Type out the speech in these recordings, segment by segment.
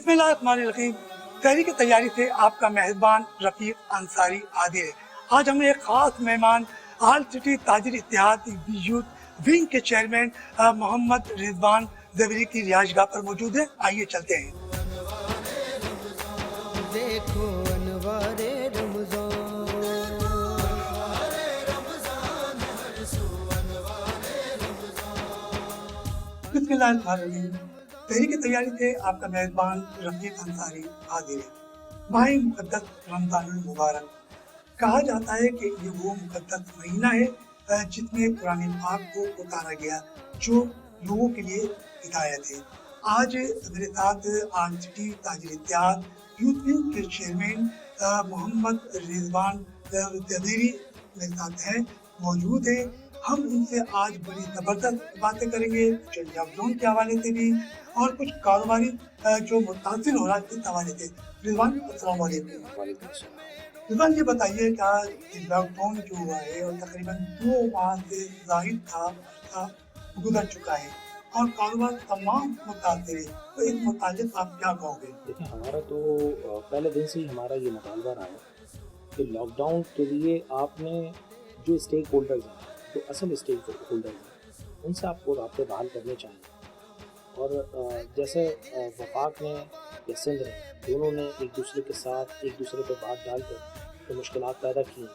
बिस्मिल्लाहिर्रहमानिर्रहीम। तहरीक की तैयारी से आपका मेहरबान रफीक अंसारी हाजिर है। आज हमें एक खास मेहमान आल सिटी ताजिर इत्तेहाद यूथ विंग के चेयरमैन मोहम्मद रिजवान ज़वेरी की रिहाइशगाह पर मौजूद है। आइए चलते हैं। देखो अनवारे रमज़ान। बिस्मिल्लाहिर्रहमानिर्रहीम। तहरीक की तैयारी से आपका मेहरबान रफीक अंसारी हाजिर है। माह मुक़द्दस रमज़ानुल मुबारक, कहा जाता है कि ये वो मुक़द्दस महीना है जिसमें कुरान पाक को उतारा गया, जो लोगों के लिए हिदायत है। आज मेरे साथ आल सिटी ताजिर इत्तेहाद यूथ विंग के चेयरमैन मोहम्मद रिजवान ज़वेरी मेरे साथ हैं, मौजूद है। हम उनसे आज बड़ी ज़बरदस्त बातें करेंगे, कुछ लॉकडाउन के हवाले से भी और कुछ कारोबारी जो मुतासिर हो रहा है इस हवाले से। रिजवान अस्सलाम वालेकुम। रिजवान ये बताइए क्या लॉकडाउन जो हुआ है और तकरीबन 2 माह से ज़ाहिद था गुजर चुका है और कारोबार तमाम मुतासिर है, तो इस मुतालिक आप क्या कहोगे? देखिए, हमारा तो पहले दिन से ही हमारा ये मुतालबा रहा है कि लॉकडाउन के लिए आपने जो स्टेक होल्डर्स हैं, जो असल स्टेक होल्डर्स हैं, उनसे आपको राब्ते बहाल करने चाहिए। और जैसे वफाक ने या सिंध ने, दोनों ने एक दूसरे के साथ एक दूसरे पर बात डालकर तो मुश्किलात पैदा की हैं।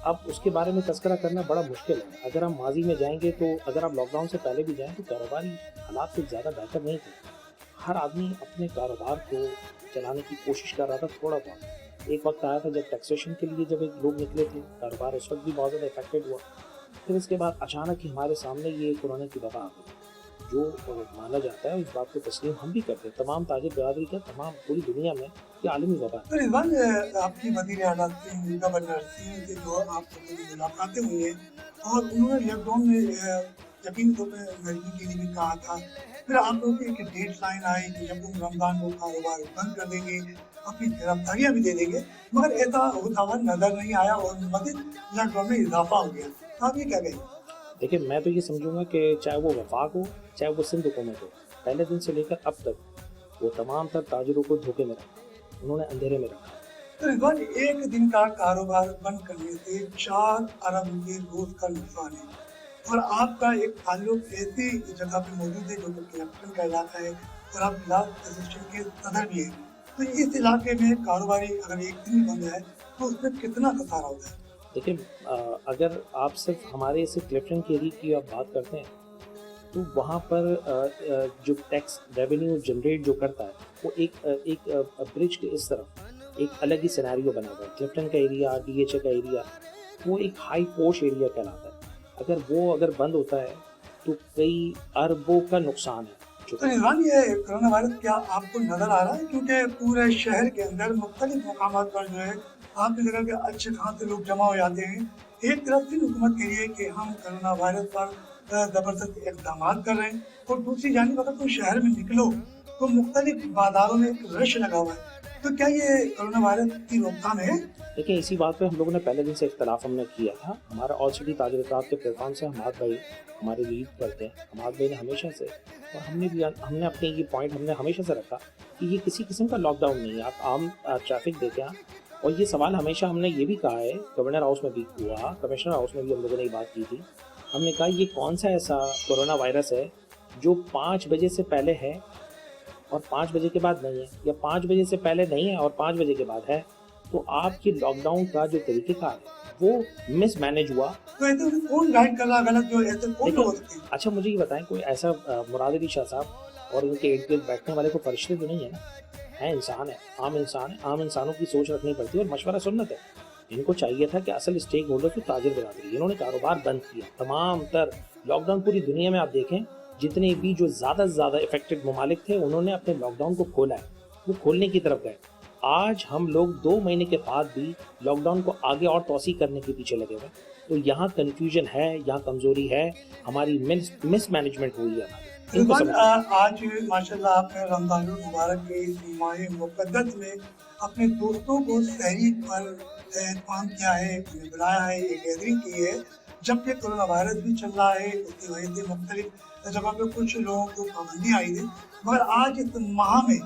अब उसके बारे में तज़किरा करना बड़ा मुश्किल है। अगर हम माजी में जाएंगे तो अगर आप लॉकडाउन से पहले भी जाएं तो कारोबारी हालात से ज़्यादा बेहतर नहीं थे। हर आदमी अपने कारोबार को चलाने की कोशिश कर रहा था थोड़ा बहुत। एक वक्त आया था जब टैक्सेशन के लिए जब एक लोग निकले थे, कारोबार उस वक्त भी बहुत ज़्यादा इफेक्टेड हुआ। फिर इसके बाद अचानक ही हमारे सामने ये कोरोना की वबा आ गई, जो माना जाता है उस बात को तस्लीम हम भी करते हैं। तमाम ताजिर बिरादरी का, तमाम पूरी दुनिया में ये आलमी वबा है। तो रिजवान, आपकी वज़ीर आला सिंह गवर्नर सिंह से जो आपको मुलाकातें हुई हैं और उन्होंने लॉकडाउन में यकीन तो गर्मी के लिए भी कहा था, फिर आप लोगों की एक डेड लाइन आई कि जब तुम रमज़ान को कारोबार बंद कर देंगे, अपनी गिरफ्तारियाँ भी दे देंगे, मगर ऐसा होता हुआ नज़र नहीं आया और मज़ीद लॉकडाउन में इजाफा हो गया। तो आप ये क्या कहेंगे? देखिए, मैं तो ये समझूंगा कि चाहे वो वफाक हो, चाहे वो सिंध हुकूमत हो, पहले दिन से लेकर अब तक वो तमाम तर ताजिरों को धोखे में रखा, उन्होंने अंधेरे में रखा। तो रिजवान, एक दिन का कारोबार बंद करने से 4 अरब रुपये रोज का नुकसान है और आपका एक ताल्लुक ऐसी जगह पे मौजूद है जो कि कैप्टन का इलाका है और आप बिलाल एसोसिएशन के सदर भी हैं। तो इस इलाके में कारोबारी अगर एक दिन बंद है तो उसमें कितना खसारा होता है? देखिए, अगर आप सिर्फ हमारे सिर्फ क्लिफ्टन के एरिया की आप बात करते हैं तो वहाँ पर जो टैक्स रेवेन्यू जनरेट जो करता है वो एक ब्रिज के इस तरफ एक अलग ही सिनेरियो बना हुआ है। क्लिफ्टन का एरिया, DHA का एरिया, वो एक हाई पोश एरिया कहलाता है। अगर वो बंद होता है तो कई अरबों का नुकसान है। तो रिजवान, ये कोरोना वायरस क्या आपको नजर आ रहा है? क्योंकि पूरे शहर के अंदर मुख्तलिफ मकामात पर जो है आपकी जगह के अच्छे खासे लोग जमा हो जाते हैं। एक तरफ से हुकूमत के लिए कि हम कोरोना वायरस पर जबरदस्त इक़दाम कर रहे हैं और दूसरी जानिब अगर कोई शहर में निकलो तो मुख्तलिफ बाजारों में एक रश लगा हुआ है। तो क्या ये कोरोना वायरस की रोकथाम है? देखिए, इसी बात पे हम लोगों ने पहले दिन से इख्तलाफ हमने किया था। हमारा ऑल सिटी ताजिर इत्तेहाद के प्लेटफॉर्म से हमाद भाई हमारे लीड करते हैं। हमाद भाई ने हमेशा से, और हमने अपने ये पॉइंट हमने हमेशा से रखा कि ये किसी किस्म का लॉकडाउन नहीं है। आप आम ट्रैफिक देखें और ये सवाल हमेशा हमने ये भी कहा है, गवर्नर हाउस में भी हुआ, कमिश्नर हाउस में भी हम लोगों ने ये बात की थी। हमने कहा ये कौन सा ऐसा कोरोना वायरस है जो 5 बजे से पहले है और 5 बजे के बाद नहीं है, या 5 बजे से पहले नहीं है और 5 बजे के बाद है। तो आपकी लॉकडाउन का जो तरीक़ेकार है वो मिसमैनेज हुआ। तो ऐसे में कौन गाइड कर रहा गलत, जो ऐसे कौन लोग हो सकते हैं? अच्छा, मुझे ये बताएं, कोई ऐसा मुराद अली शाह साहब और उनके इर्द गिर्द बैठने वाले को फरिश्ते तो नहीं है ना? है इंसान है, आम इंसान है। आम इंसानों की सोच रखनी पड़ती है और मशवरा सुन्नत है। इनको चाहिए था कि असल स्टेक होल्डर तो ताजिर बिरादरी, इन्होंने कारोबार बंद किया तमाम तर। लॉकडाउन पूरी दुनिया में आप देखें, जितने भी जो ज़्यादा से ज़्यादा इफेक्टेड ममालिक थे उन्होंने अपने लॉकडाउन को खोला है, वो खोलने की तरफ गए। आज हम लोग 2 महीने के बाद भी लॉकडाउन को आगे और तोसी करने के पीछे लगे हुए। तो यहाँ कन्फ्यूजन है, यहाँ कमज़ोरी है, हमारी मिसमैनेजमेंट हुई है हमारी। आज माशाल्लाह आपने रमज़ानुल मुबारक के इस माह मुक़द्दस में अपने दोस्तों को सहरी पर काम किया है, बुलाया है, एक गैदरिंग की है, जबकि कोरोना वायरस भी चल रहा है। उसकी वजह से मुख्तलिफ जगह पे कुछ लोगों को पाबंदी आई थी, मगर आज इस माह में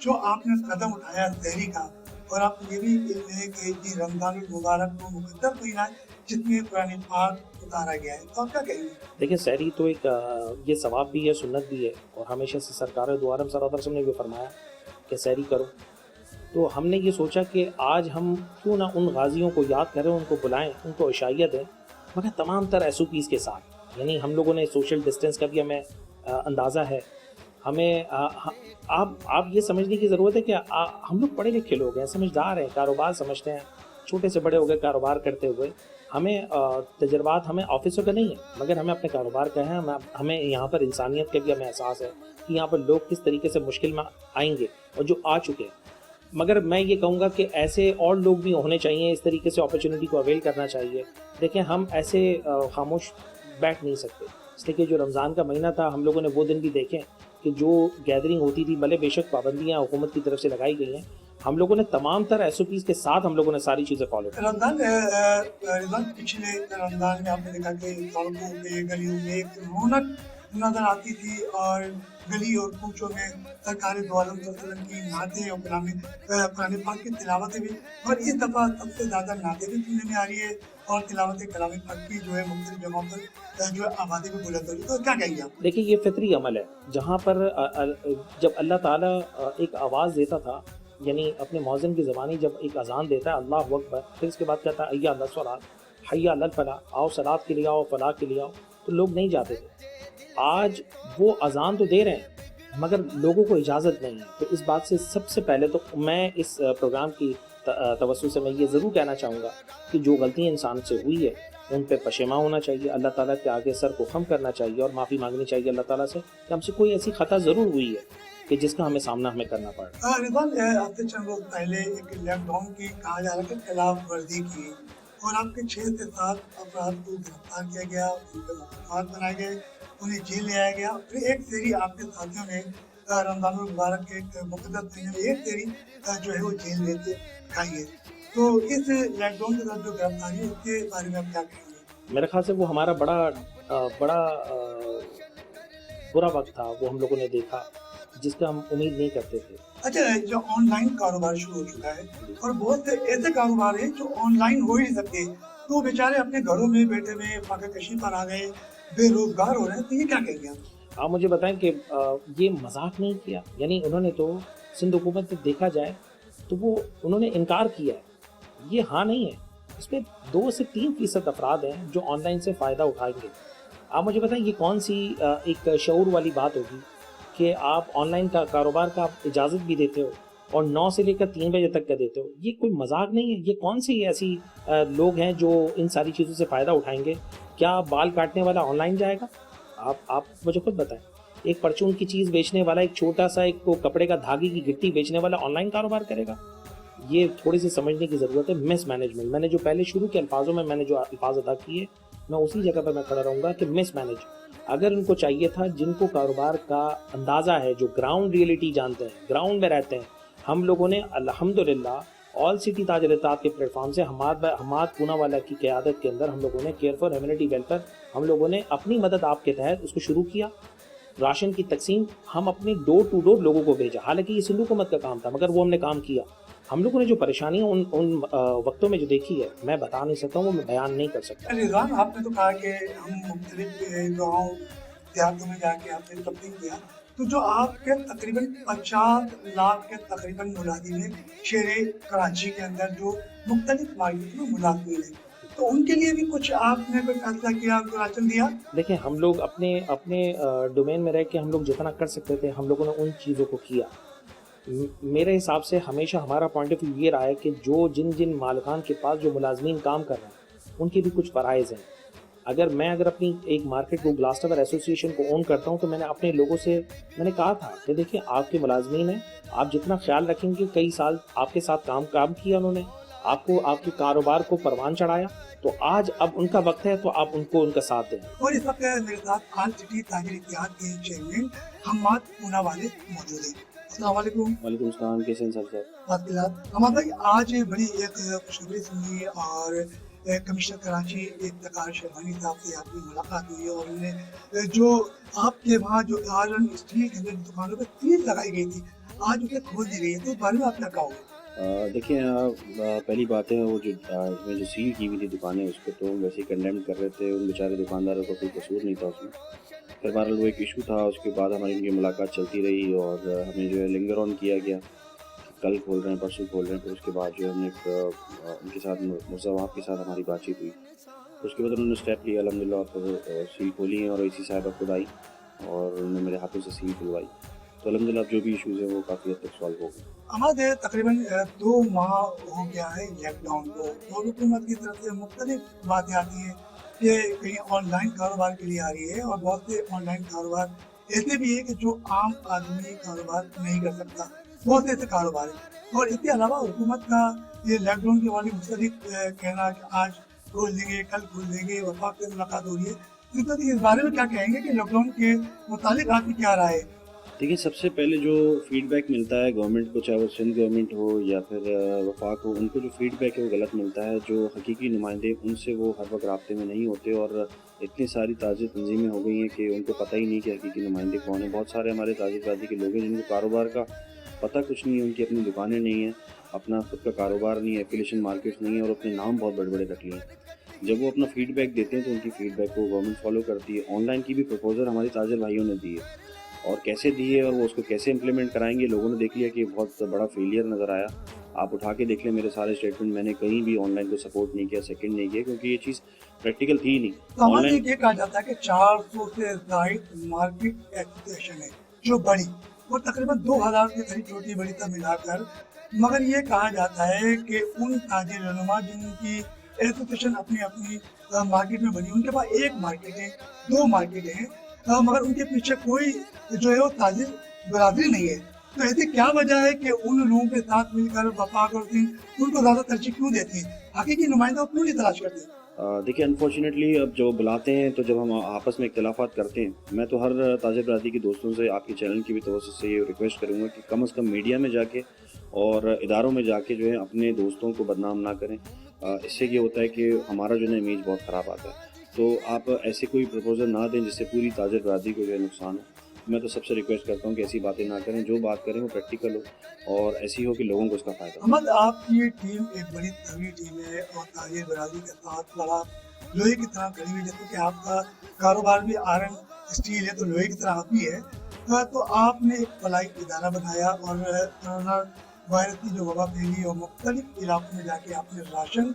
जो आपने कदम उठाया सहरी का, और आप ये भी कहते हैं कि ये रमजान मुबारक को मुकद्दस महीना है जिसमें कुरान पाक उतारा गया है, तो आप क्या कहेंगे? देखिए सहरी तो एक ये सवाब भी है, सुन्नत भी है, और हमेशा से सरकार दो आलम सल्लल्लाहु अलैहि वसल्लम ने भी फरमाया कि सहरी करो। तो हमने ये सोचा कि आज हम क्यों ना उन गाजियों को याद करें, उनको बुलाएं, उनको इशाइया दें, मगर तमाम तर SOPs के साथ। यानी हम लोगों ने सोशल डिस्टेंस का भी हमें अंदाज़ा है। हमें आप ये समझने की ज़रूरत है कि हम लोग पढ़े लिखे लोग हैं, समझदार हैं, कारोबार समझते हैं, छोटे से बड़े हो गए कारोबार करते हुए। हमें तजर्बात हमें ऑफिसों का नहीं है, मगर हमें अपने कारोबार का है। हमें यहाँ पर इंसानियत का भी हमें एहसास है कि यहाँ पर लोग किस तरीके से मुश्किल में आएंगे और जो आ चुके हैं। मगर मैं ये कहूँगा कि ऐसे और लोग भी होने चाहिए, इस तरीके से अपॉर्चुनिटी को अवेल करना चाहिए। देखें, हम ऐसे खामोश बैठ नहीं सकते, इसलिए कि जो रमज़ान का महीना था, हम लोगों ने वो दिन भी देखें कि जो गैदरिंग होती थी, भले बेशक पाबंदियाँ हुकूमत की तरफ से लगाई गई हैं, हम लोगों ने तमाम तरह SOPs के साथ हम लोगों ने सारी चीज़ें फॉलो की। रमजान पिछले रमजान में आपने देखा कि सड़कों पे गलियों में एक रौनक नजर आती थी, और गली और कूचों में सरकार दो आलम वसल्लम की नातें और कुरान पाक की तिलावतें भी, और इस दफ़ा सबसे ज़्यादा नातें भी सुनने में आ रही है, और तिलावत कलाम पाक की जो है मुख्तलिफ जगहों पर जो है आबादी भी बुलंद हो रही है। तो क्या कहेंगे आप? देखिए, ये फितरी अमल है, जहाँ पर जब अल्लाह ताला एक आवाज़ देता था, यानी अपने मौज़िन की ज़बानी जब एक अज़ान देता है अल्लाहु अकबर, फिर इसके बाद कहता है अय्या अल सलात, हय्या अल फलाह, आओ सलात के लिए आओ, फलाह के लिए आओ, तो लोग नहीं जाते थे। आज वो अज़ान तो दे रहे हैं, मगर लोगों को इजाज़त नहीं है। तो इस बात से सबसे पहले तो मैं इस प्रोग्राम की तवज्जो से मैं ये ज़रूर कहना चाहूँगा कि जो गलतियाँ इंसान से हुई है उन पे पशेमा होना चाहिए, अल्लाह ताला के आगे सर को खम करना चाहिए और माफ़ी मांगनी चाहिए अल्लाह ताला से कि हमसे कोई ऐसी ख़ता ज़रूर हुई है कि जिसका हमें सामना हमें करना पड़ा। रिजवान, आपसे चंद रोज पहले एक लॉकडाउन की कहा जा रहा है खिलाफ वर्जी की, और आपके 6 से 7 अफराद को गिरफ्तार किया गया, उनके मुकदमात बनाए गए, उन्हें जेल ले आया गया। फिर एक सेरी आपके साथियों ने रमजान मुबारक के एक मुकद्दस महीने में एक सेरी जो है वो जेल में से खाई है। तो इस लॉकडाउन के साथ जो गिरफ्तारी है उसके बारे में आप क्या कहेंगे? मेरे ख्याल से वो हमारा बड़ा बुरा वक्त था, वो हम लोगों ने देखा जिसका हम उम्मीद नहीं करते थे। अच्छा, जो ऑनलाइन कारोबार शुरू हो चुका है, और बहुत से ऐसे कारोबार हैं जो ऑनलाइन हो ही नहीं सकते, तो बेचारे अपने घरों में बैठे हुए फाका कशी पर आ गए, बेरोजगार हो रहे हैं, तो ये क्या कहेंगे आप? आप मुझे बताएं कि ये मजाक नहीं किया, यानी उन्होंने तो सिंध हुकूमत से देखा जाए तो वो उन्होंने इनकार किया है, ये हाँ नहीं है। इसमें 2 से 3% अफराद हैं जो ऑनलाइन से फ़ायदा उठाएंगे। आप मुझे बताएं ये कौन सी एक शऊर वाली बात होगी कि आप ऑनलाइन का कारोबार का आप इजाज़त भी देते हो और 9 से लेकर 3 बजे तक का देते हो। ये कोई मजाक नहीं है। ये कौन सी ऐसी लोग हैं जो इन सारी चीज़ों से फ़ायदा उठाएंगे? क्या बाल काटने वाला ऑनलाइन जाएगा? आप मुझे खुद बताएं। एक परचून की चीज़ बेचने वाला, एक छोटा सा एक को कपड़े का धागे की गिट्टी बेचने वाला ऑनलाइन कारोबार करेगा? ये थोड़ी सी समझने की ज़रूरत है। मिस मैनेजमेंट, मैंने जो पहले शुरू के अल्फाजों में मैंने जो अल्फाज अदा किए, मैं उसी जगह पर मैं खड़ा रहूँगा कि मिस मैनेज। अगर उनको चाहिए था, जिनको कारोबार का अंदाज़ा है, जो ग्राउंड रियलिटी जानते हैं, ग्राउंड में रहते हैं, हम लोगों ने अल्हम्दुलिल्लाह ऑल सिटी ताज अल-इत्तेहाद के प्लेटफॉर्म से हमाद पूनावाला की क़यादत के अंदर हम लोगों ने केयर फॉर ह्यूमैनिटी वेलफेयर, हम लोगों ने अपनी मदद आपके तहत उसको शुरू किया। राशन की तकसीम हम अपने डोर टू डोर लोगों को भेजा। हालांकि ये सिंध हुकूमत का काम था, मगर वो हमने काम किया। हम लोगों ने जो परेशानियाँ उन वक्तों में जो देखी है, मैं बता नहीं सकता हूँ, वो मैं बयान नहीं कर सकता। रिजवान, आपने तो कहा कि हम मुख्तलिफ गाँव देहातों में जाके आपने तब्दील किया, तो जो आपके तकरीबन 50 लाख के तकरीबन मुलाजिम हैं शहर कराची के अंदर जो मुख्तलिफ मार्केट में मुलाजिम हैं, तो उनके लिए भी कुछ आपने कोई फैसला किया, कोई राशन दिया? देखें, हम लोग अपने डोमेन में रह के हम लोग जितना कर सकते थे हम लोगों ने उन चीज़ों को किया। मेरे हिसाब से हमेशा हमारा पॉइंट ऑफ व्यू ये रहा है कि जिन मालिकान के पास जो मुलाजमीन काम कर रहे हैं उनके भी कुछ फ़राइज़ हैं। अगर अपनी एक मार्केट को ग्लास टावर एसोसिएशन को ओन करता हूँ, तो मैंने अपने लोगों से मैंने कहा था कि देखिए, आपके मुलाजमीन हैं, आप जितना ख्याल रखेंगे, कई साल आपके साथ काम किया उन्होंने, आपको आपके कारोबार को परवान चढ़ाया, तो आज अब उनका वक्त है, तो आप उनको उनका साथ दें। और इस वक्त मेरे साथ ऑल सिटी ताज अल-इत्तेहाद के चेयरमैन हम्माद पूनावाले मौजूद हैं। अस्सलाम वालेकुम। वालेकुम सलाम, कैसे हैं सर? हमाद भाई, आज बड़ी एक खुशखबरी सुनी, और कमिश्नर कराची इफ्तिखार शरवानी साहब से आपकी मुलाकात हुई है और उन्होंने जो आपके वहाँ जो आयरन स्टील की जो दुकानों पर सील लगाई गई थी आज उसे खोल दी गई है, तो इस बारे में आप क्या कहोगे? देखिए, पहली बात है वो जो इसमें जो सील की हुई थी दुकानें उसको तो हम वैसे ही कंडेम कर रहे थे, उन बेचारे दुकानदारों का कोई कसूर नहीं था उसमें। फिर बहरहाल वो एक इशू था, उसके बाद हमारी उनकी मुलाकात चलती रही और हमें जो है लिंगर ऑन किया गया कि कल खोल रहे हैं, परसों खोल रहे हैं। फिर उसके बाद जो है हमने उनके साथ मुर्जा वहाब के साथ हमारी बातचीत हुई। तो उसके बाद उन्होंने स्टेप लिया अल्हम्दुलिल्लाह, फिर सील खोली हैं और इसी साहिबा खुद आई और उन्होंने मेरे हाथों से सील खुलवाई। तो अल्हम्दुलिल्लाह जो भी इशूज़ हैं वो काफ़ी हद तक सॉल्व हो गए। हमारे तकरीबन 2 माह हो गया है लॉकडाउन को और हुकूमत की तरफ से मुख्तलिफ बातें आती हैं कि कहीं ऑनलाइन कारोबार के लिए आ रही है और बहुत से ऑनलाइन कारोबार ऐसे भी है कि जो आम आदमी कारोबार नहीं कर सकता, बहुत से ऐसे कारोबार हैं। और इसके अलावा हुकूमत का ये लॉकडाउन के वाले मुख्तलिफ कहना कि आज खोल देंगे, कल खोल देंगे, वफाक से मुलाकात हो रही है, तो इस बारे में क्या कहेंगे कि लॉकडाउन के मुतालिक आपकी क्या राय है? देखिए, सबसे पहले जो फीडबैक मिलता है गवर्नमेंट को, चाहे वो सिंध गवर्नमेंट हो या फिर वफाक हो, उनको जो फीडबैक है वो गलत मिलता है। जो हकीकी नुमाइंदे उनसे वो हर वक्त राब्ते में नहीं होते और इतनी सारी ताज़ी तंजीमें हो गई हैं कि उनको पता ही नहीं कि हकीकी नुमाइंदे कौन है। बहुत सारे हमारे ताज़ी के लोग हैं जिनको कारोबार का पता कुछ नहीं है, उनकी अपनी दुकानें नहीं हैं, अपना खुद का कारोबार नहीं है, एफिलिएशन मार्केट्स नहीं है और अपने नाम बहुत बड़े बड़े रख लिए हैं। जब वो अपना फीडबैक देते हैं तो उनकी फीडबैक को गवर्नमेंट फॉलो करती है। ऑनलाइन की भी प्रपोजल हमारे ताजिर भाइयों ने दी है और कैसे दी है और वो उसको कैसे इम्प्लीमेंट कराएंगे, लोगों ने देख लिया कि बहुत बड़ा फेलियर नज़र आया। आप उठा के देख लें मेरे सारे स्टेटमेंट, मैंने कहीं भी ऑनलाइन को सपोर्ट नहीं किया, सेकंड नहीं किया, क्योंकि ये चीज़ प्रैक्टिकल थी ही नहीं। तो हमारे ऑनलाइन ये कहा जाता है कि 400 से ज़ायद मार्केट एसोसिएशन है जो बड़ी और तकरीबन 2000 के करीब छोटी बड़ी तब मिलाकर, मगर ये कहा जाता है कि उन ताजिर रहनुमा जिनकी एसोसिएशन अपनी अपनी मार्केट में बनी, उनके पास एक मार्केट है, 2 मार्केट है, मगर उनके पीछे कोई जो है वो ताजिर बरादरी नहीं है। तो ऐसी क्या वजह है कि उन लोगों के साथ मिलकर वफाक और सिंह उनको ज़्यादा तरजीह क्यों देती है, हकीकी नुमाइंदा क्यों नहीं तलाश करती? देखिए, अनफॉर्चुनेटली अब जब बुलाते हैं तो जब हम आपस में इख्तलाफात करते हैं, मैं तो हर ताजिर बरादरी के दोस्तों से, आपके चैनल की भी तवज्जो से ये रिक्वेस्ट करूँगा कि कम से कम मीडिया में जाके और इदारों में जाके जो है अपने दोस्तों को बदनाम ना करें। इससे ये होता है कि हमारा जो है इमेज बहुत ख़राब आता है। तो आप ऐसे कोई प्रपोजल ना दें जिससे पूरी ताजिर बरादरी को जो है नुकसान हो। मैं तो सबसे रिक्वेस्ट करता हूँ कि ऐसी बातें ना करें, जो बात करें वो प्रैक्टिकल हो और ऐसी हो कि लोगों को उसका फ़ायदा हो। अहमद, आपकी टीम एक बड़ी तगड़ी टीम है और ताजिर बरादरी के साथ बड़ा लोहे की तरह खड़ी हुई, जैसे कि आपका कारोबार भी आयरन स्टील है तो लोहे की तरह आप भी है। तो आपने एक फलाई इदारा बनाया और कोरोना वायरस की जो वबा फैली और मुख्तलिफ इलाकों में जाके आपने राशन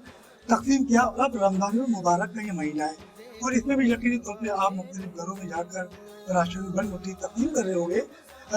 तकसीम किया और अब रमज़ान मुबारक का ये महीना है और इसमें भी यकीनी तौर पर आप मुख्तलिफ घरों में जाकर राशन बन मुट्ठी तकसीम कर रहे होंगे,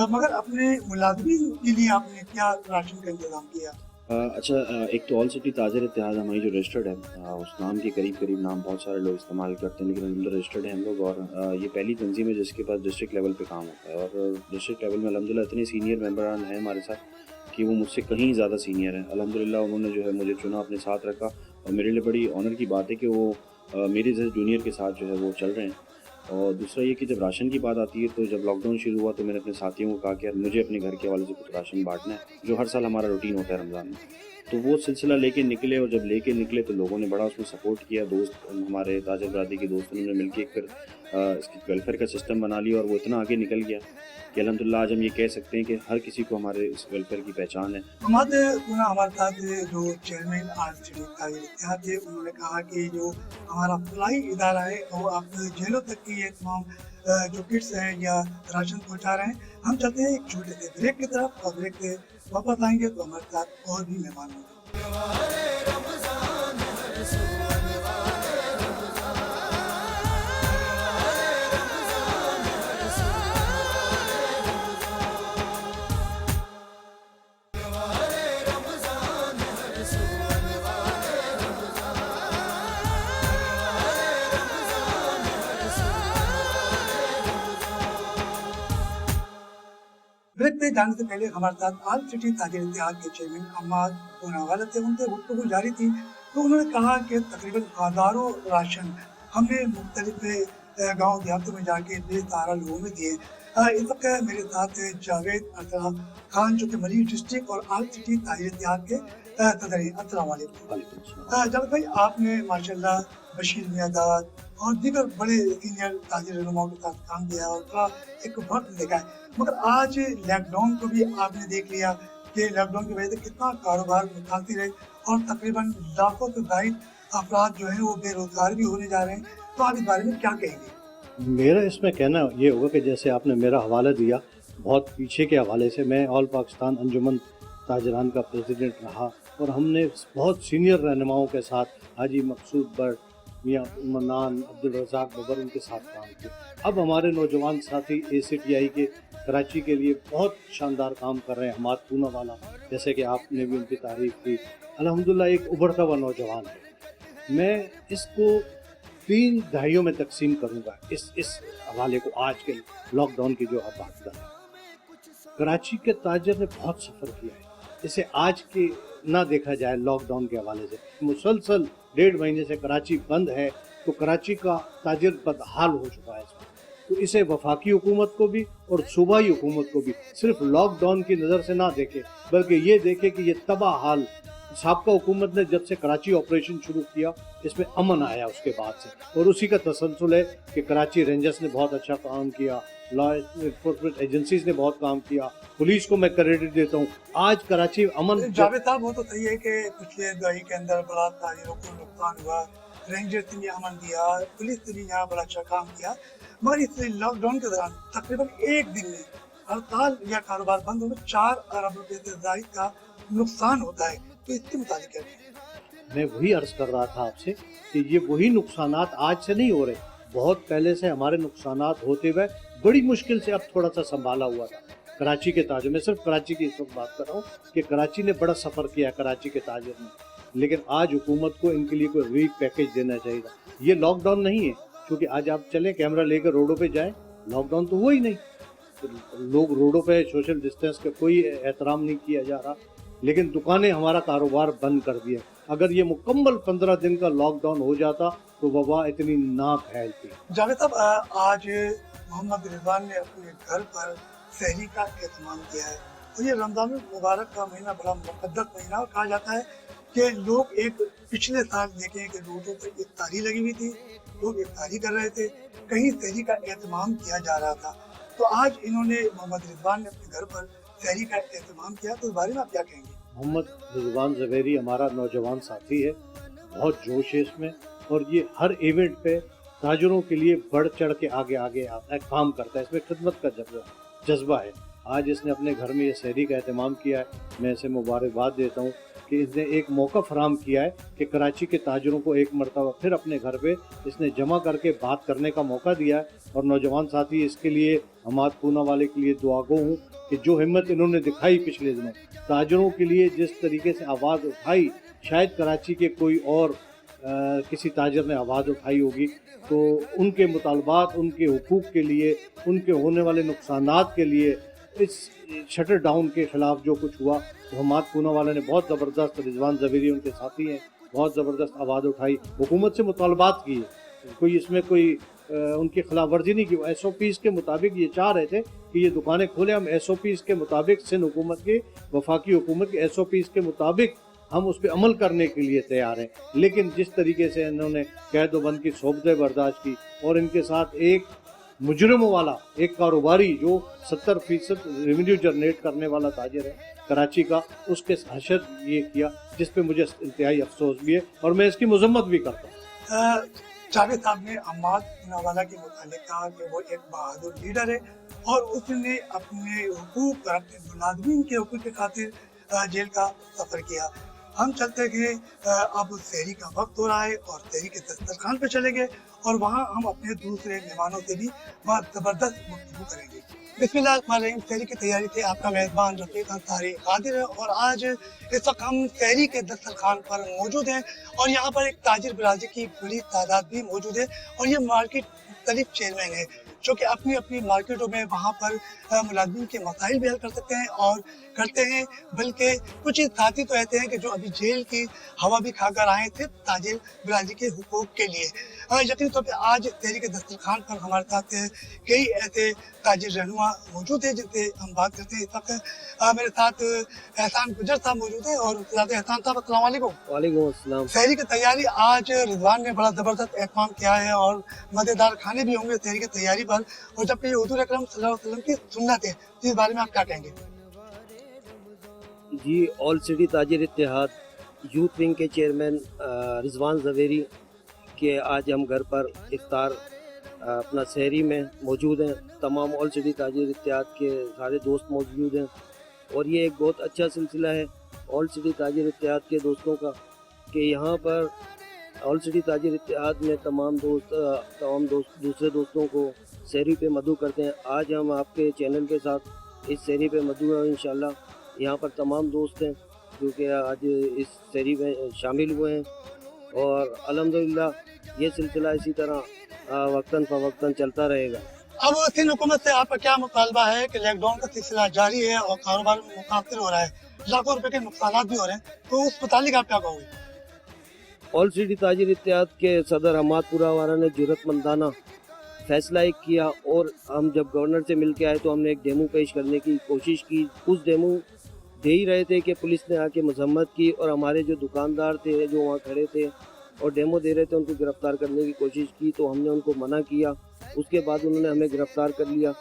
मगर अपने मुलाजमीन के लिए आपने क्या राशन का इंतज़ाम किया? अच्छा, एक तो ऑल सिटी ताजिर इत्तेहाद हमारी जो रजिस्टर्ड है, उस नाम के करीब नाम बहुत सारे लोग इस्तेमाल करते हैं, लेकिन अलहमदिल्ला रजिस्टर्ड हैं हम लोग और ये पहली तंजीम है जिसके पास डिस्ट्रिक्ट लेवल पे काम होता है और डिस्ट्रिक्ट लेवल में अलहमदिल्ला इतने सीनियर मेंबरान हैं हमारे साथ कि वो मुझसे कहीं ज़्यादा सीनियर हैं। अल्हम्दुलिल्लाह उन्होंने जो है मुझे चुना, अपने साथ रखा और मेरे लिए बड़ी ऑनर की बात है कि वो मेरे जैसे जूनियर के साथ जो है वो चल रहे हैं। और दूसरा ये कि जब राशन की बात आती है तो जब लॉकडाउन शुरू हुआ तो मैंने अपने साथियों को कहा कि यार मुझे अपने घर के हवाले से कुछ राशन बांटना है, जो हर साल हमारा रूटीन होता है रमज़ान में। तो वो सिलसिला लेके निकले और जब लेके निकले तो लोगों ने बड़ा उसमें सपोर्ट किया। दोस्त, हमारे ताजिर बरादरी के दोस्तों ने मिलकर फिर इसकी वेलफेयर का सिस्टम बना लिया और वो इतना आगे निकल गया कि अल्हम्दुलिल्लाह आज हम ये कह सकते हैं कि हर किसी को हमारे इस वेलफेयर की पहचान है। हमारे साथ जो चेयरमैन आरसीडी ताजिर इत्तेहाद थे, उन्होंने कहा कि जो हमारा फलाई इदारा है वो आप जेलों तक की ये तमाम जो किट्स हैं या राशन पहुंचा रहे हैं। हम चलते हैं एक छोटे से ब्रेक की तरफ और ब्रेक से वापस आएंगे तो हमारे साथ और भी मेहमान होंगे। ब्रेक पे जाने से पहले हमारे साथ आल सिटी ताजिर इत्तेहाद के चेयरमैन अम्माद पूनावाला थे, उनसे गुफ्तगू जारी थी। तो उन्होंने कहा कि तकरीबन हज़ारों राशन हमने मुख्तलिफ गाँव देहातों में जाके बेसहारा लोगों में दिए। इस वक्त मेरे साथ जावेद अरसलान खान जो कि मरी डिस्ट्रिक्ट और ऑल सिटी ताजिर इत्तेहाद के सदर। अस्सलाम वालेकुम। जावेद भाई, आपने माशाल्लाह बशीर मियादाद और दीगर बड़े सीनियर ताजिर रहनुमाओं के साथ काम किया और थोड़ा एक वक्त देखा है, मगर आज लॉकडाउन को भी आपने देख लिया कि लॉकडाउन की वजह से कितना कारोबार मुतासिर है और तकरीबन लाखों से जायद अफराद जो है वो बेरोजगार भी होने जा रहे हैं, तो आप इस बारे में क्या कहेंगे? मेरा इसमें कहना ये होगा कि जैसे आपने मेरा हवाला दिया बहुत पीछे के हवाले से, मैं ऑल पाकिस्तान अंजुमन ताजरान का प्रेसिडेंट रहा और हमने बहुत सीनियर रहनुमाओं के साथ हाजी मकसूद बट, मियाँ मन्नान, अब्दुल रज़ाक बबर, उनके साथ काम किया। अब हमारे नौजवान साथी ACTI के कराची के लिए बहुत शानदार काम कर रहे हैं। हमाद पूना वाला, जैसे कि आपने भी उनकी तारीफ की, अल्हम्दुलिल्लाह एक उभरता हुआ नौजवान है। मैं इसको 3 दहाइयों में तकसीम करूँगा इस हवाले को, आज के लॉकडाउन की जो आप बात कर रहे हैं। कराची के ताजर ने बहुत सफ़र किया है, इसे आज के ना देखा जाए लॉकडाउन के हवाले से। मुसलसल 1.5 महीने से कराची बंद है, तो कराची का ताजर बदहाल हो चुका है इस वक्त। तो इसे वफाकी हुकूमत को भी और सूबाई हुकूमत को भी सिर्फ लॉकडाउन की नज़र से ना देखे, बल्कि ये देखे कि ये तबाह हाल साबका हुकूमत ने जब से कराची ऑपरेशन शुरू किया इसमें अमन आया उसके बाद से, और उसी का तसलसल है कि कराची रेंजर्स ने बहुत अच्छा काम किया, लॉ इन्फोर्समेंट एजेंसीज ने बहुत काम किया, पुलिस को मैं क्रेडिट देता हूँ। आज कराची अमन। जावेद साहब, वो तो सही है कि पिछले दहाई के अंदर बड़ा ताजिरों को नुकसान हुआ, रेंजर्स ने भी अमन दिया, पुलिस ने भी यहाँ बड़ा अच्छा काम किया, मगर इस लॉकडाउन के दौरान तकरीबन एक दिन में हड़ताल या कारोबार बंद होने में 4 अरब रुपए से ज्यादा का नुकसान होता है, तो इसके मुताबिक क्या कहें? मैं वही अर्ज कर रहा था आपसे कि ये वही नुकसानात आज से नहीं हो रहे, बहुत पहले से हमारे नुकसानात होते हुए बड़ी मुश्किल से अब थोड़ा सा संभाला हुआ था। कराची के ताजर, मैं सिर्फ कराची की इस वक्त बात कर रहा हूँ कि कराची ने बड़ा सफ़र किया कराची के ताजर ने, लेकिन आज हुकूमत को इनके लिए कोई रीफ पैकेज देना चाहिए। ये लॉकडाउन नहीं है, क्योंकि आज आप चलें कैमरा लेकर रोडों पे जाएं, लॉकडाउन तो हुआ ही नहीं। तो लोग रोडों पे सोशल डिस्टेंस का कोई एहतराम नहीं किया जा रहा, लेकिन दुकानें हमारा कारोबार बंद कर दिया। अगर ये मुकम्मल 15 दिन का लॉकडाउन हो जाता तो वबा इतनी ना फैलती। जावेद साहब, आज मोहम्मद रिजवान ने अपने घर पर सहरी का एहतमाम किया है, और ये रमजान मुबारक का महीना बड़ा मुक़द्दस महीना, और कहा जाता है कि लोग एक पिछले साल देखें कि रोडों पर इफ्तारी लगी हुई थी, लोग इफ्तारी कर रहे थे, कहीं सहरी का एहतमाम किया जा रहा था, तो आज इन्होंने मोहम्मद रिजवान ने अपने घर पर सहरी का एहतमाम किया, तो इस बारे में आप क्या कहेंगे? मोहम्मद रिजवान ज़वेरी हमारा नौजवान साथी है, बहुत जोश है इसमें, और ये हर इवेंट पे ताजरों के लिए बढ़ चढ़ के आगे काम करता है, इसमें खिदमत का जज्बा है। आज इसने अपने घर में ये सहरी का एहतमाम किया है, मैं इसे मुबारकबाद देता हूँ कि इसने एक मौका फराहम किया है कि कराची के ताजरों को एक मरतबा फिर अपने घर पे इसने जमा करके बात करने का मौका दिया है। और नौजवान साथी, इसके लिए हमाद पूना वाले के लिए दुआगो हूँ कि जो हिम्मत इन्होंने दिखाई पिछले दिनों ताजरों के लिए, जिस तरीके से आवाज़ उठाई, शायद कराची के कोई और किसी ताजर ने आवाज़ उठाई होगी, तो उनके मुतालबात, उनके हुकूक के लिए, उनके होने वाले नुकसानात के लिए, इस शटर डाउन के ख़िलाफ़ जो कुछ हुआ, तो हमाद पूना वाले ने बहुत ज़बरदस्त, रिजवान ज़वेरी उनके साथी हैं, बहुत ज़बरदस्त आवाज़ उठाई, हुकूमत से मुतालबात किए, कोई इसमें कोई उनकी खिलाफ वर्जी नहीं की। SOPs के मुताबिक ये चाह रहे थे कि ये दुकानें खोले, हम SOPs के मुताबिक, सिंध हुकूमत की, वफाकी हुकूमत के SOPs के मुताबिक हम उस पर अमल करने के लिए तैयार हैं, लेकिन जिस तरीके से इन्होंने कैद-ओ-बंद की सोबतें बर्दाश्त की, और इनके साथ एक मुजरिमों वाला, एक कारोबारी जो 70% रेवेन्यू जनरेट करने वाला ताजर है कराची का, उसके हशर ये किया, जिस पे मुझे इंतहाई अफसोस भी है और मैं इसकी मजम्मत भी करता हूँ। जावेद साहब ने हमाद पूना वाला के मुतालिक कहा कि वो एक बहादुर लीडर है, और उसने अपने हुकूक और अपने मुलाजमीन के हुकूक के खातिर जेल का सफ़र किया। हम चलते हैं कि अब सहरी का वक्त हो रहा है और सहरी के दस्तरखान पे चले गए, और वहाँ हम अपने दूसरे मेहमानों से भी वहाँ ज़बरदस्त गुफ्तगू करेंगे। बिस्मिल्लाहिर्रहमानिर्रहीम। सहरी की तैयारी से आपका मेज़बान रफ़ीक अंसारी हाजिर है, और आज इस वक्त हम सहरी के दस्तरखान पर मौजूद हैं, और यहाँ पर एक ताजिर बरादरी की बड़ी तादाद भी मौजूद है, और ये मार्केट मुख्तलिफ चेयरमैन है जो कि अपनी अपनी मार्केटों में वहाँ पर मुलाजिम के मसाइल भी हल कर सकते हैं और करते हैं, बल्कि कुछ साथी तो ऐसे हैं कि जो अभी जेल की हवा भी खाकर आए थे ताजिर बिरादरी के हुकूक के लिए। यकीनी तौर पर आज तहरीक दस्तरखान पर हमारे साथ कई ऐसे ताजिर रहनुमा मौजूद हैं जिनसे हम बात करते हैं। इस वक्त मेरे साथ एहसान गुजर साहब मौजूद हैं और एहसान साहब अस्सलाम वालेकुम। वालेकुम अस्सलाम। शहरी की तैयारी आज रिजवान ने बड़ा जबरदस्त एहतमाम किया है और मजेदार खाने भी होंगे शहरी की तैयारी पर, और जबकि हुजूर अकरम सल्लल्लाहु अलैहि वसल्लम की सुन्नत है, इस बारे में आप क्या कहेंगे? जी, ऑल सिटी ताजिर इत्तेहाद यूथ विंग के चेयरमैन रिजवान ज़वेरी के आज हम घर पर इफ्तार अपना सहरी में मौजूद हैं। तमाम ऑल सिटी ताजिर इत्तेहाद के सारे दोस्त मौजूद हैं और ये एक बहुत अच्छा सिलसिला है ऑल सिटी ताजिर इत्तेहाद के दोस्तों का कि यहाँ पर ऑल सिटी ताजिर इत्तेहाद में तमाम दोस्त दूसरे दोस्तों को सहरी पे मदऊ करते हैं। आज हम आपके चैनल के साथ इस सहरी पे मदऊ हैं। इंशाल्लाह यहाँ पर तमाम दोस्त हैं जो कि आज इस सहरी में शामिल हुए हैं और अल्हम्दुलिल्लाह ये सिलसिला इसी तरह वक्तन फ़वक्तन चलता रहेगा। अब सिंध हुकूमत से आपका क्या मुतालबा है कि लॉकडाउन का सिलसिला जारी है और कारोबार मुतासर हो रहा है, लाखों रुपए के नुकसान भी हो रहे हैं, तो उस मुतालिक आप क्या कहोगे? ऑल सिटी ताजिर इत्तेहाद के सदर हमाद पुरावारा ने जुर्रतमंदाना फैसला एक किया और हम जब गवर्नर से मिल के आए तो हमने एक डेमो पेश करने की कोशिश की। उस डेमो दे ही रहे थे कि पुलिस ने आके मजम्मत की और हमारे जो दुकानदार थे जो वहाँ खड़े थे और डेमो दे रहे थे उनको गिरफ्तार करने की कोशिश की, तो हमने उनको मना किया। उसके बाद उन्होंने हमें गिरफ्तार कर लिया।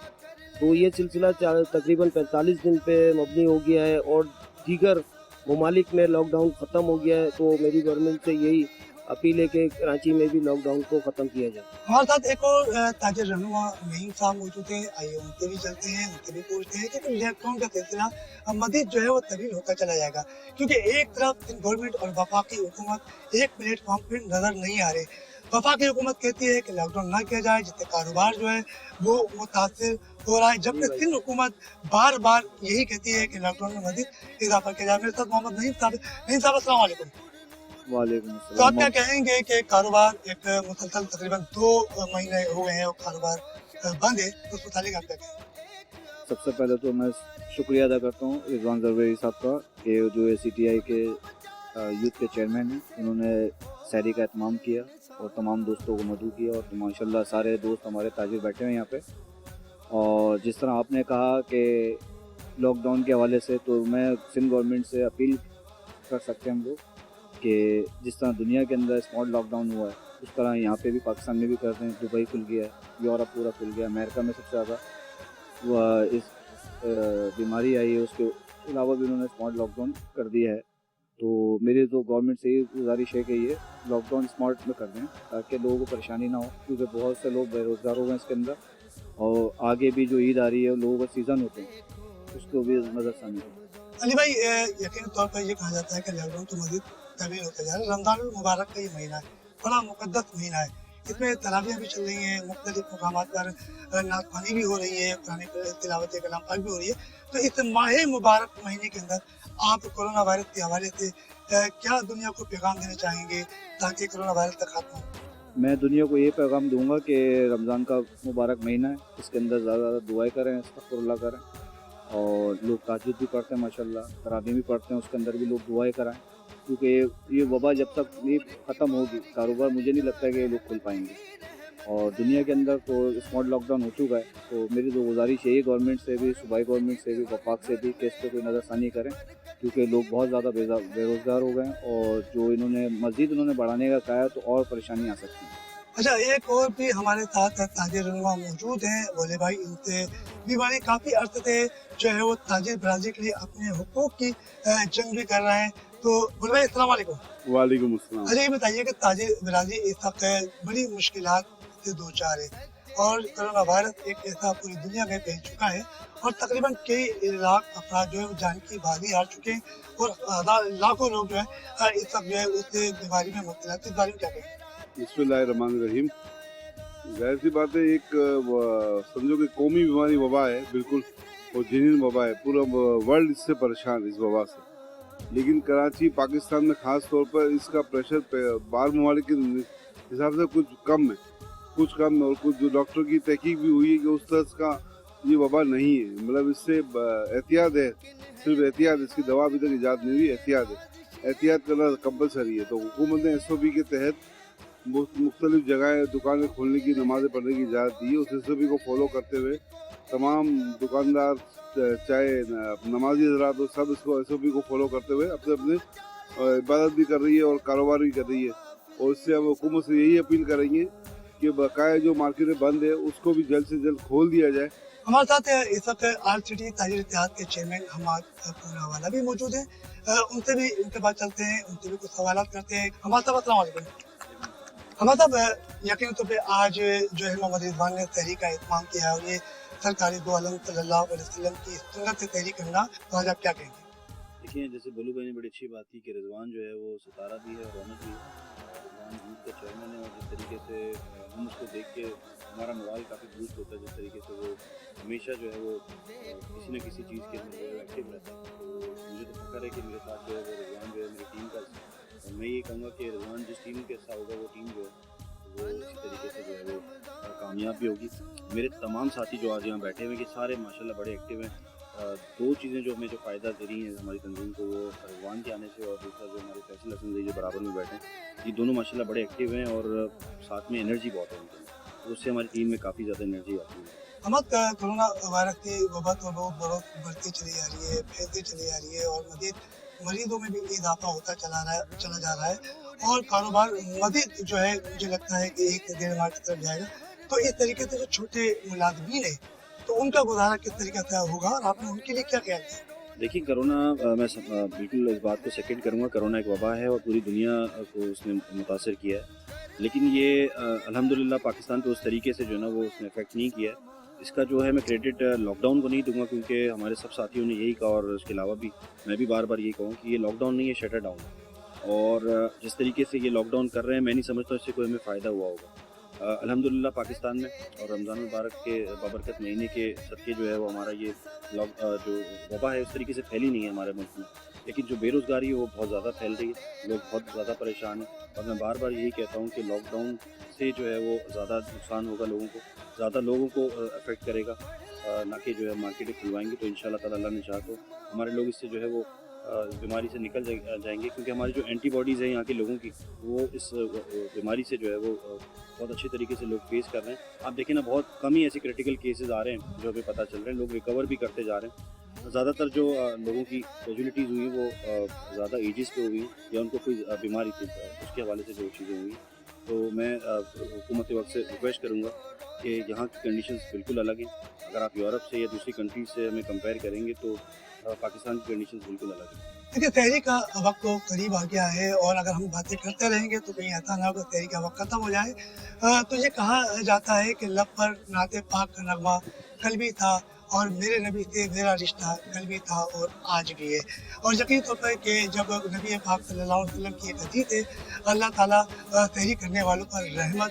तो ये सिलसिला तकरीबन 45 दिन पे मबनी हो गया है और दीगर ममालिक में लॉकडाउन ख़त्म हो गया है। तो मेरी गवर्नमेंट से यही अपील है कि कराची में भी लॉकडाउन को ख़त्म किया जाए। हमारे साथ एक और ताजिर रहनुमा नईम साहब मौजूद हैं, आइए उनसे भी चलते हैं, उनसे भी पूछते हैं कि लॉकडाउन का सिलसिला मज़ीद जो है वो तवील होता चला जाएगा, क्योंकि एक तरफ गवर्नमेंट और वफाकी हुकूमत एक प्लेटफॉर्म पर नजर नहीं आ रहे। वफाकी हुकूमत कहती है कि लॉकडाउन ना किया जाए जिससे कारोबार जो है वो मुतासर हो रहा है, जबकि सिंध हुकूमत बार बार यही कहती है कि लॉकडाउन में मज़ीद इजाफा किया जाए। मेरे साथ मोहम्मद नईम साहब अस्सलाम वालेकुम। वालेकुम तो आप क्या कहेंगे कि कारोबार एक मुसलसल तकरीबन 2 महीने हो गए हैं और कारोबार बंद है, तो उस मुतालिक आप क्या कहेंगे? सबसे पहले तो मैं शुक्रिया अदा करता हूँ रिजवान ज़वेरी साहब का कि जो ACTI के यूथ के चेयरमैन हैं, उन्होंने सहरी का एहतमाम किया और तमाम दोस्तों को मदऊ किया और तो माशाल्लाह सारे दोस्त हमारे ताजिर बैठे हैं यहाँ पे। और जिस तरह आपने कहा कि लॉकडाउन के हवाले से, तो मैं सिंध गवर्नमेंट से अपील कर सकते हैं हम लोग कि जिस तरह दुनिया के अंदर स्मॉल लॉकडाउन हुआ है उस तरह यहाँ पे भी पाकिस्तान में भी कर रहे हैं। दुबई खुल गया है, यूरोप पूरा खुल गया, अमेरिका में सबसे ज़्यादा इस बीमारी आई है, उसके अलावा भी उन्होंने स्मॉल लॉकडाउन कर दिया है। तो मेरी तो गवर्नमेंट से ये गुजारिश है कि ये लॉकडाउन स्मार्ट में कर दें ताकि लोगों को परेशानी ना हो, क्योंकि बहुत से लोग बेरोज़गार हो गए इसके अंदर और आगे भी जो ईद आ रही है लोगों का सीज़न होते हैं उसको भी नज़रसानी हो। अली भाई, यकीन तौर पर ये कहा जाता है कि लॉकडाउन तो मज़ीद तवील होता जा रहा है। रमज़ान मुबारक का ये महीना है, बड़ा मुक़द्दस महीना है, इसमें तरावियाँ भी चल रही हैं, मुख्तलिफ मकामात पर नाज़ख्वानी भी हो रही है, पुरानी तिलावत कलाम पाक भी हो रही है। तो इस माह मुबारक महीने के अंदर आप कोरोना वायरस के हवाले से क्या दुनिया को पैगाम देना चाहेंगे ताकि कोरोना वायरस का खात्मा हो? मैं दुनिया को ये पैगाम दूंगा कि रमज़ान का मुबारक महीना है, इसके अंदर ज़्यादा दुआएं करें, इस्तग़फ़ारुल्लाह करें और लोग ताज्जुद भी पढ़ते हैं माशाल्लाह, तरावी भी पढ़ते हैं, उसके अंदर भी लोग दुआएं कराएं, क्योंकि ये वबा जब तक नहीं ख़त्म होगी कारोबार मुझे नहीं लगता कि ये लोग खुल पाएंगे। और दुनिया के अंदर तो स्मॉल लॉकडाउन हो चुका है, तो मेरी तो गुजारिश है गवर्नमेंट से भी, सूबाई गवर्नमेंट से भी, वफाक से भी कि इस पर कोई नज़रसानी करें, क्योंकि लोग बहुत ज़्यादा बेरोज़गार हो गए और जो इन्होंने मज़ीद उन्होंने बढ़ाने का कहा है तो और परेशानी आ सकती है। अच्छा, एक और भी हमारे साथ ताजिर रहनुमा मौजूद हैं बोले भाई, इनसे भी बड़ी काफ़ी अर्से से जो है वो ताजिर बरादरी के लिए अपने हुकूक की जंग भी कर रहे हैं। तो बोले भाई अस्सलाम वालेकुम। वालेकुम अस्सलाम। अच्छा, ये बताइए कि ताजिर बरादरी इस वक्त बड़ी मुश्किलात से दो चार है और कोरोना वायरस एक ऐसा पूरी दुनिया में फैल चुका है और तकरीबन कई लाख अफराद जो है वो जान की बाजी हार चुके हैं और लाखों लोग जो है इस वक्त जो है उस बीमारी में मुब्तला है। इस बारे में क्या कहेंगे? बिस्मिल्लाहिर्रहमानिर्रहीम। जाहिर सी बात है, एक समझो कि कौमी बीमारी वबा है बिल्कुल, और जिनिन वबा है, पूरा वर्ल्ड इससे परेशान इस वबा से। लेकिन कराची पाकिस्तान में ख़ास तौर पर इसका प्रेशर बाहर ममालिक के हिसाब से कुछ कम है, कुछ कम और कुछ जो डॉक्टर की तहकीक भी हुई है कि उस तरह का ये वबा नहीं है, मतलब इससे एहतियात है, सिर्फ एहतियात, इसकी दवा अभी तक ईजाद नहीं हुई, एहतियात है, एहतियात करना कंपलसरी है। तो हुकूमत ने SOP के तहत मुख्तलिफ जगह दुकानें खोलने की, नमाज़ें पढ़ने की इजाज़त दी है। उस SOP को फॉलो करते हुए तमाम दुकानदार चाहे नमाजी हज़रात हो, सब इसको SOP को फॉलो करते हुए अपने अपने इबादत भी कर रही है और कारोबार भी कर रही है। और इससे अब हुकूमत से यही अपील करेंगे कि बकाया जो मार्केटें बंद है उसको भी जल्द से जल्द खोल दिया जाए। हमारे साथ इस वक्त RCD ताजिर इत्तेहाद के चेयरमैन हमाद पूनावाला भी मौजूद हैं। उनसे भी इनके बाद चलते हैं, उनसे भी कुछ सवाल करते हैं। हमारे साहब अस्सलाम वालेकुम। हमारे साहब यकीन तौर पे आज जो है मोहम्मद रिजवान ने तहरीक का इत्माम किया और ये सरकारी दो आलम सल्लल्लाहु अलैहि वसल्लम की सुन्नत से तहरीक करना, तो आज आप क्या कहेंगे? देखिए, जैसे बोलू भाई ने बड़ी अच्छी बात की कि रिजवान जो है वो सितारा भी है और रौनक भी है। रिजवान यूथ का चेयरमैन है और जिस तरीके से हम उसको देख के हमारा मोरल काफ़ी बूस्ट होता है, जिस तरीके से वो हमेशा जो है वो किसी न किसी चीज़ के अंदर एक्टिव रहता है। तो मुझे तो फ़ख्र है कि मेरे साथ जो है वो रिजवान जो है मेरी टीम का, और मैं ये कहूँगा कि रिजवान जिस टीम के साथ होगा वो टीम जो है वो इसी तरीके से जो है वो कामयाब भी होगी। मेरे तमाम साथी जो आज यहाँ बैठे हुए हैं कि सारे माशाल्लाह बड़े एक्टिव हैं। दो चीज़ें जो हमें जो फ़ायदा दे रही हैं हमारी तंजीम को, वो रिजवान के आने से और दूसरा जो हमारे फैसल हसन जो बराबर में बैठे हैं, ये दोनों माशाल्लाह बड़े एक्टिव हैं और साथ में एनर्जी बहुत है उनके, तो उससे हमारी टीम में काफ़ी ज़्यादा एनर्जी आती है। हमारे कोरोना वायरस की वबा तो बहुत बढ़ती चली जा रही है, फैलती चली जा रही है और मज़ीद मरीजों में भी इजाफा होता चला जा रहा है और कारोबार मज़ीद जो है मुझे लगता है कि 1-1.5 माह की तरफ जाएगा। तो इस तरीके से जो छोटे मुलाजमीन है तो उनका गुजारा किस तरीके से होगा और आपने उनके लिए क्या ख्याल किया? देखिए, कोरोना मैं बिल्कुल इस बात को सेकंड करूँगा, कोरोना एक वबा है और पूरी दुनिया को उसने मुतासर किया है, लेकिन ये अल्हम्दुलिल्लाह पाकिस्तान पे उस तरीके से जो है ना वो उसने इफेक्ट नहीं किया है। इसका जो है मैं क्रेडिट लॉकडाउन को नहीं दूंगा, क्योंकि हमारे सब साथियों ने यही कहा और उसके अलावा भी मैं भी बार बार यही कहूँ कि ये लॉकडाउन नहीं है, शटर डाउन है। और जिस तरीके से ये लॉकडाउन कर रहे हैं, मैं नहीं समझता इससे कोई हमें फ़ायदा हुआ होगा। अल्हम्दुलिल्लाह पाकिस्तान में और रमज़ान मुबारक के बाबरकत महीने के सदक़े जो है वो हमारा ये जो वबा है उस तरीके से फैली नहीं है हमारे मुल्क में, लेकिन जो बेरोज़गारी है वो बहुत ज़्यादा फैल रही है, लोग बहुत ज़्यादा परेशान हैं। और मैं बार बार यही कहता हूँ कि लॉकडाउन से जो है वो ज़्यादा नुकसान होगा लोगों को, ज़्यादा लोगों को अफेक्ट करेगा, ना कि जो है मार्केटें खुलवाएंगे। तो इंशाल्लाह ताला अल्लाह ने चाहा तो हमारे लोग इससे जो है वो बीमारी से निकल जाएंगे, क्योंकि हमारी जो एंटीबॉडीज़ हैं यहाँ के लोगों की वो इस बीमारी से जो है वो बहुत अच्छी तरीके से लोग फेस कर रहे हैं। आप देखें ना, बहुत कम ही ऐसे क्रिटिकल केसेस आ रहे हैं जो हमें पता चल रहे हैं, लोग रिकवर भी करते जा रहे हैं। ज़्यादातर जो लोगों की कैजुअलिटीज़ हुई वो ज़्यादा एजेस पे हुई या उनको कोई बीमारी थी, उसके हवाले से जो चीज़ें हुई। तो मैं हुकूमत वक्त से रिक्वेस्ट करूँगा कि यहाँ की कंडीशंस बिल्कुल अलग हैं। अगर आप यूरोप से या दूसरी कंट्रीज से हमें कंपेयर करेंगे तो पाकिस्तान की कंडीशंस बिल्कुल अलग है। देखिए, तहरीक का वक्त तो करीब आ गया है और अगर हम बातें करते रहेंगे तो कहीं ऐसा ना हो कि तहरीक का वक्त खत्म हो जाए। तो ये कहा जाता है कि लब पर नाते पाक का नगमा कल भी था और मेरे नबी से मेरा रिश्ता कल भी था और आज भी है। और यकीन तौर पर कि जब नबी पाक सल्लल्लाहु अलैहि वसल्लम की एक हदीस है, अल्लाह ताला तहरीक करने वालों पर रहमत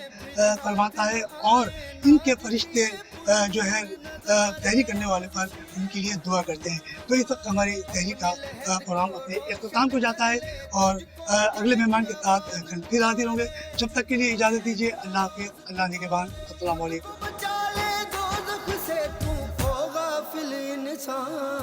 फरमाता है और इनके फरिश्ते जो है तहरीक करने वाले पर उनके लिए दुआ करते हैं। तो इस वक्त हमारी तहरीक का प्रोग्राम अपने इख्तिताम को जाता है और अगले मेहमान के साथ कल फिर हाजिर होंगे। जब तक के लिए इजाज़त दीजिए। अल्लाह हाफिज़, अल्लाह निगहबान, अस्सलाम वालेकुम। बचा ले दोज़ख से तू होगा फिल इंसान।